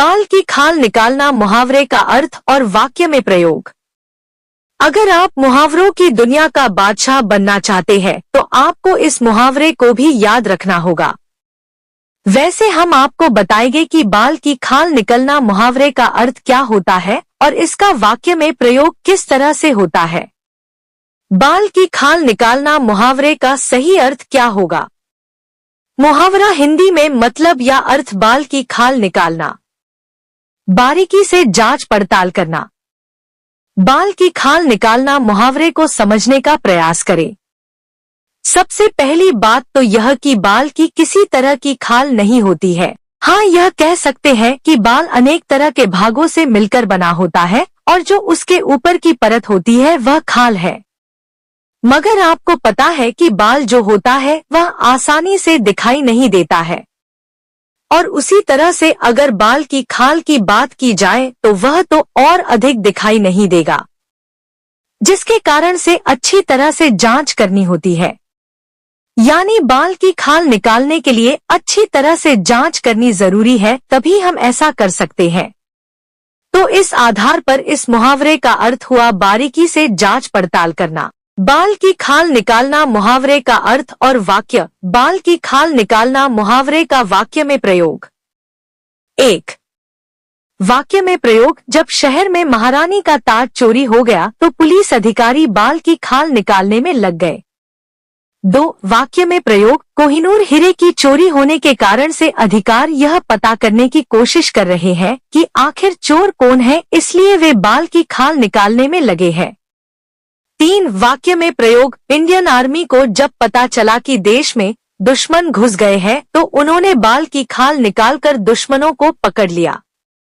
बाल की खाल निकालना मुहावरे का अर्थ और वाक्य में प्रयोग। अगर आप मुहावरों की दुनिया का बादशाह बनना चाहते हैं तो आपको इस मुहावरे को भी याद रखना होगा। वैसे हम आपको बताएंगे कि बाल की खाल निकलना मुहावरे का अर्थ क्या होता है और इसका वाक्य में प्रयोग किस तरह से होता है। बाल की खाल निकालना मुहावरे का सही अर्थ क्या होगा। मुहावरा हिंदी में मतलब या अर्थ बाल की खाल निकालना, बारीकी से जांच पड़ताल करना। बाल की खाल निकालना मुहावरे को समझने का प्रयास करें। सबसे पहली बात तो यह कि बाल की किसी तरह की खाल नहीं होती है। हाँ, यह कह सकते हैं कि बाल अनेक तरह के भागों से मिलकर बना होता है और जो उसके ऊपर की परत होती है वह खाल है। मगर आपको पता है कि बाल जो होता है वह आसानी से दिखाई नहीं देता है, और उसी तरह से अगर बाल की खाल की बात की जाए तो वह तो और अधिक दिखाई नहीं देगा, जिसके कारण से अच्छी तरह से जांच करनी होती है। यानी बाल की खाल निकालने के लिए अच्छी तरह से जांच करनी जरूरी है, तभी हम ऐसा कर सकते हैं। तो इस आधार पर इस मुहावरे का अर्थ हुआ बारीकी से जांच पड़ताल करना। बाल की खाल निकालना मुहावरे का अर्थ और वाक्य। बाल की खाल निकालना मुहावरे का वाक्य में प्रयोग। 1. वाक्य में प्रयोग। जब शहर में महारानी का ताज चोरी हो गया तो पुलिस अधिकारी बाल की खाल निकालने में लग गए। 2. वाक्य में प्रयोग। कोहिनूर हीरे की चोरी होने के कारण से अधिकार यह पता करने की कोशिश कर रहे हैं कि आखिर चोर कौन है, इसलिए वे बाल की खाल निकालने में लगे हैं। 3. वाक्य में प्रयोग। इंडियन आर्मी को जब पता चला कि देश में दुश्मन घुस गए हैं तो उन्होंने बाल की खाल निकालकर दुश्मनों को पकड़ लिया।